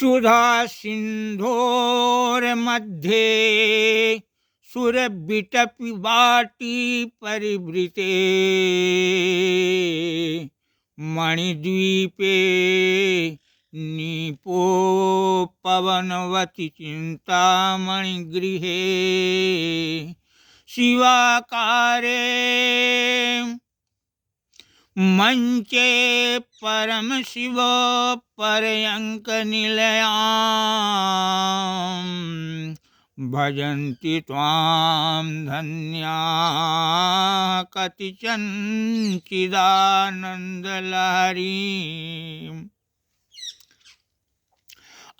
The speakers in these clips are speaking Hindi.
सुधा सिंधोर्मध्ये सुरबिटपि वाटी परिवृते मणिद्वीपे नीपो पवनवती चिंतामणिगृहे शिवाकारे मंचे परम शिव पर्यंक निलयाम भजन्ति त्वां धन्या कतिचन चिदानंदलहरी।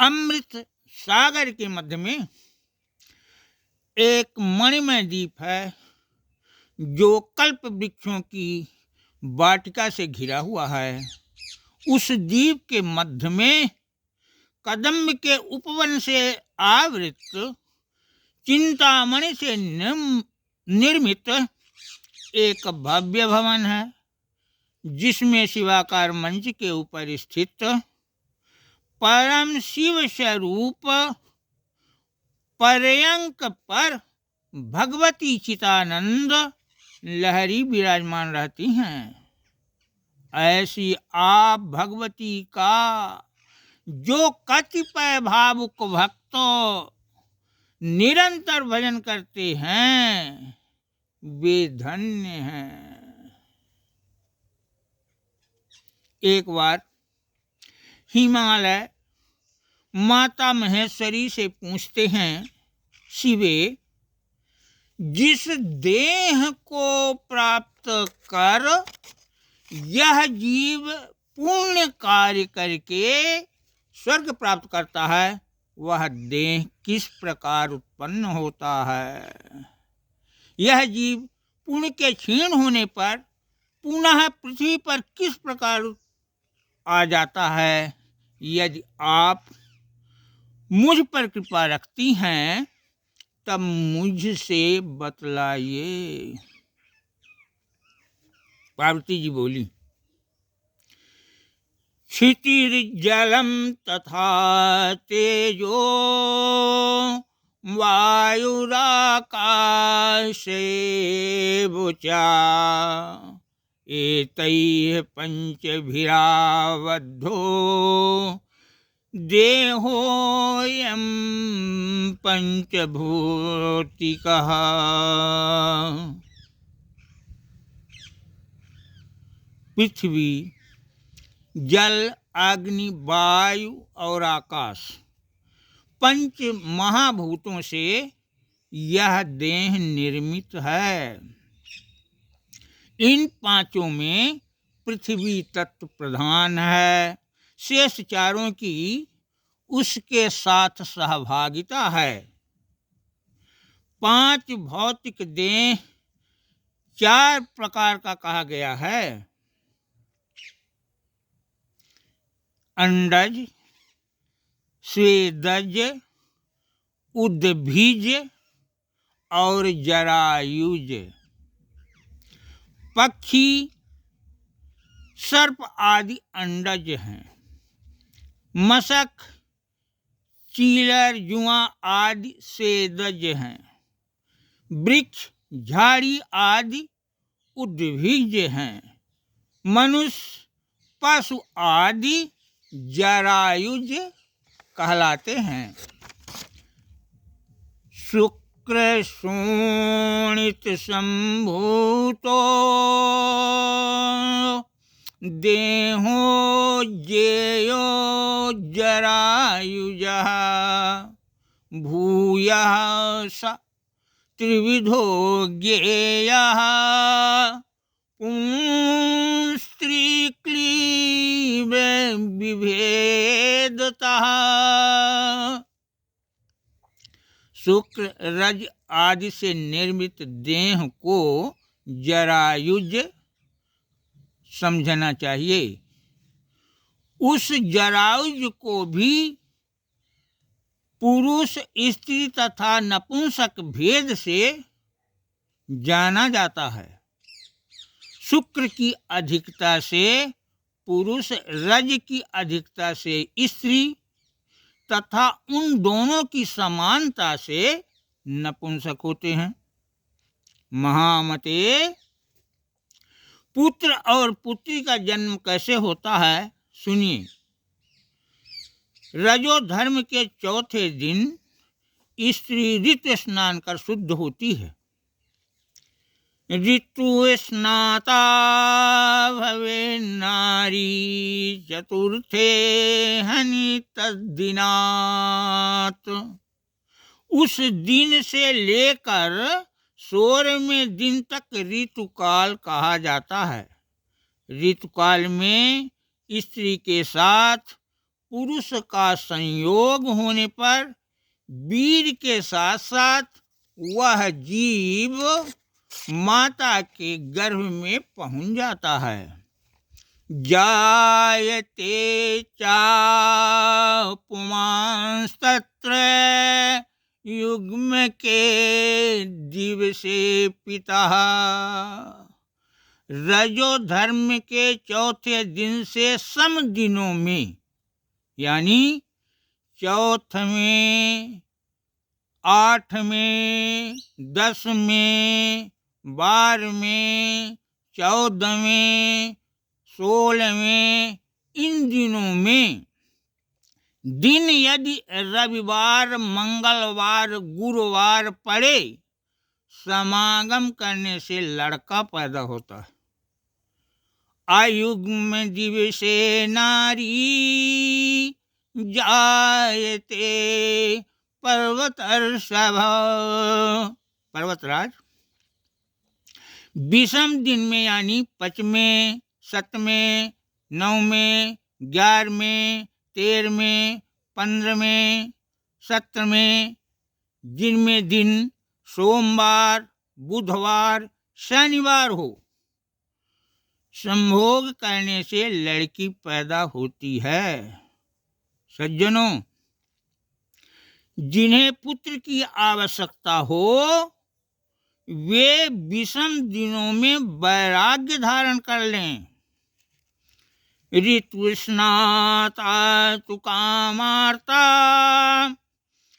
अमृत सागर के मध्य में एक मणिमय द्वीप है जो कल्प वृक्षों की वाटिका से घिरा हुआ है। उस द्वीप के मध्य में कदम्ब के उपवन से आवृत चिंतामणि से निर्मित एक भव्य भवन है, जिसमें शिवाकार मंच के ऊपर स्थित परम शिव स्वरूप पर्यंक पर भगवती चितानंद लहरी विराजमान रहती हैं। ऐसी आप भगवती का जो कतिपय भावुक भक्तों निरंतर भजन करते हैं वे धन्य हैं। एक बार हिमालय माता महेश्वरी से पूछते हैं, शिवे, जिस देह को प्राप्त कर यह जीव पुण्य कार्य करके स्वर्ग प्राप्त करता है, वह देह किस प्रकार उत्पन्न होता है? यह जीव पुण्य के क्षीण होने पर पुनः पृथ्वी पर किस प्रकार आ जाता है? यदि आप मुझ पर कृपा रखती हैं तब मुझसे बतलाइए। पार्वती जी बोली, क्षितिर्जलम तथा तेजो वायुराकाशेवोचा एतैः पंचभिरावद्धो देहोऽयं पंचभौतिकः। पृथ्वी, जल, अग्नि, वायु और आकाश, पंच महाभूतों से यह देह निर्मित है। इन पांचों में पृथ्वी तत्व प्रधान है, शेष चारों की उसके साथ सहभागिता है। पांच भौतिक देह चार प्रकार का कहा गया है: अंडज, स्वेदज, उद्भिज और जरायुज। पक्षी, सर्प आदि अंडज हैं। मशक, चीलर, जुआं आदि स्वेदज हैं। वृक्ष, झाड़ी आदि उद्भिज हैं। मनुष्य, पशु आदि जरायुज कहलाते हैं। शुक्र शोणित संभूतो देहो जेयो जरायुजः भूयः स त्रिविधो ज्ञेयः पुंस्त्री क्लीब विभेदतः। शुक्र, रज आदि से निर्मित देह को जरायुज समझना चाहिए। उस जरायुज को भी पुरुष, स्त्री तथा नपुंसक भेद से जाना जाता है। शुक्र की अधिकता से पुरुष, रज की अधिकता से स्त्री, तथा उन दोनों की समानता से नपुंसक होते हैं। महामते, पुत्र और पुत्री का जन्म कैसे होता है सुनिए। रजो धर्म के चौथे दिन स्त्री ऋतु स्नान कर शुद्ध होती है। ऋतु स्नाता भवे नारी चतुर्थे हनि तद्दिनात्। उस दिन से लेकर 16वें दिन तक ऋतुकाल कहा जाता है। ऋतुकाल में स्त्री के साथ पुरुष का संयोग होने पर वीर के साथ साथ वह जीव माता के गर्भ में पहुंच जाता है। जायते चा पुमांस्तत्र युग्म के दिवसे पिता। रजो धर्म के चौथे दिन से सम दिनों में यानी चौथवें, 8वें, 10वें, 12वें, 14वें, 16वें इन दिनों में दिन यदि रविवार, मंगलवार, गुरुवार पड़े समागम करने से लड़का पैदा होता है। आयुग्म दिवसे नारी जायते पर्वतर्षभ। पर्वतराज, विषम दिन में यानी 5वें, 7वें, 9वें, 11वें, 13वें, 15वें, 17वें जिनमें दिन सोमवार, बुधवार, शनिवार हो, संभोग करने से लड़की पैदा होती है। सज्जनों, जिन्हें पुत्र की आवश्यकता हो वे विषम दिनों में वैराग्य धारण कर लें। ऋतु स्नाता तु कामार्ता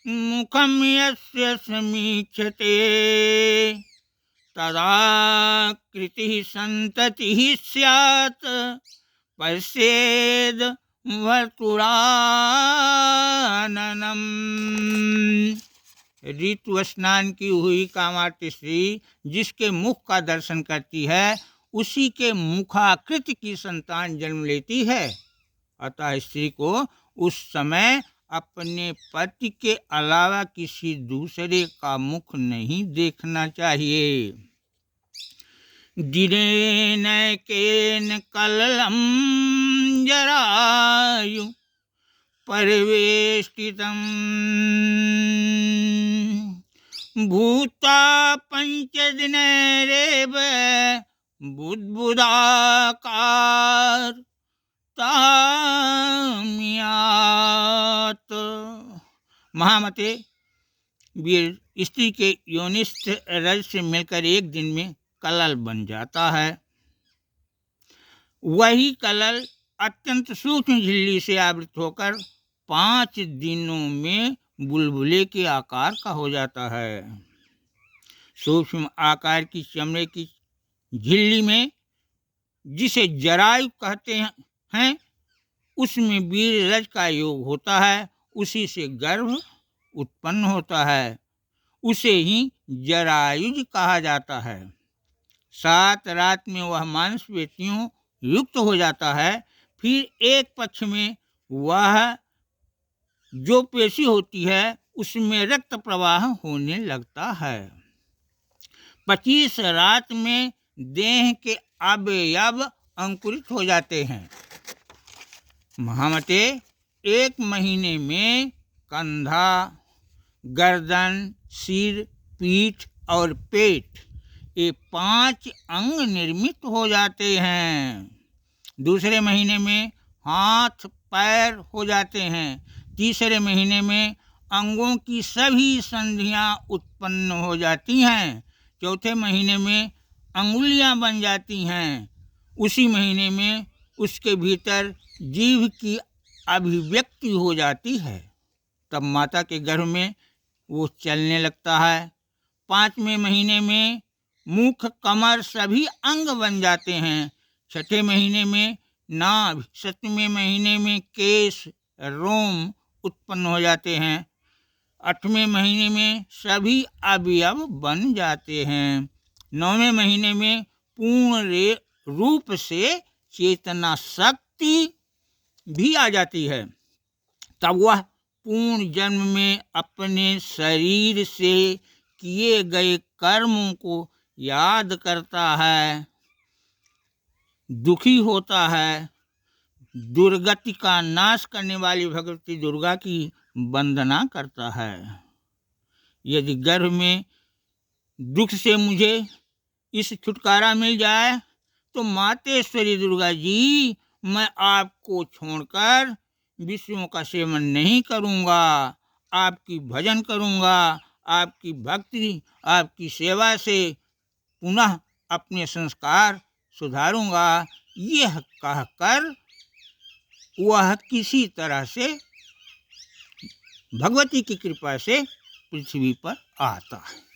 मुखम यस्य समीक्षते तदा कृतिः संततिः स्यात् पश्येद वर्तुराननम्। ऋतु स्नान की हुई कामार्त स्त्री जिसके मुख का दर्शन करती है उसी के मुखाकृति की संतान जन्म लेती है। अतः स्त्री को उस समय अपने पति के अलावा किसी दूसरे का मुख नहीं देखना चाहिए। दिनेन केन कललम जरायु परिवेष्टितम् भूता पंचदिनेरेव बुद्बुदाकार तामियात। महामते, वीर स्त्री के योनिस्थ रज से मिलकर एक दिन में कलल बन जाता है। वही कलल अत्यंत सूक्ष्म झिल्ली से आवृत होकर 5 दिनों में बुलबुले के आकार का हो जाता है। सूक्ष्म आकार की चमड़े की झिल्ली में जिसे जरायु कहते हैं उसमें वीर रज का योग होता है। उसी से गर्भ उत्पन्न होता है। उसे ही जरायुज कहा जाता है। 7 रात में वह मांसपेशियों युक्त हो जाता है। फिर एक पक्ष में वह जो पेशी होती है उसमें रक्त प्रवाह होने लगता है। 25 रात में देह के अवयव अंकुरित हो जाते हैं। महामते, 1 महीने में कंधा, गर्दन, सिर, पीठ और पेट ये 5 अंग निर्मित हो जाते हैं। दूसरे महीने में हाथ पैर हो जाते हैं। तीसरे महीने में अंगों की सभी संधियां उत्पन्न हो जाती हैं। चौथे महीने में अंगुलियां बन जाती हैं। उसी महीने में उसके भीतर जीभ की अभिव्यक्ति हो जाती है। तब माता के गर्भ में वो चलने लगता है। 5वें महीने में मुख, कमर सभी अंग बन जाते हैं। 6ठे महीने में नाभि, 7वें महीने में केश, रोम उत्पन्न हो जाते हैं। 8वें महीने में सभी अवयव बन जाते हैं। 9वें महीने में पूर्ण रूप से चेतना शक्ति भी आ जाती है। तब वह पूर्ण जन्म में अपने शरीर से किए गए कर्मों को याद करता है, दुखी होता है, दुर्गति का नाश करने वाली भगवती दुर्गा की वंदना करता है। यदि गर्भ में दुख से मुझे इस छुटकारा मिल जाए तो मातेश्वरी दुर्गा जी, मैं आपको छोड़कर विषयों का सेवन नहीं करूँगा, आपकी भजन करूँगा, आपकी भक्ति, आपकी सेवा से पुनः अपने संस्कार सुधारूँगा। यह कहकर वह किसी तरह से भगवती की कृपा से पृथ्वी पर आता है।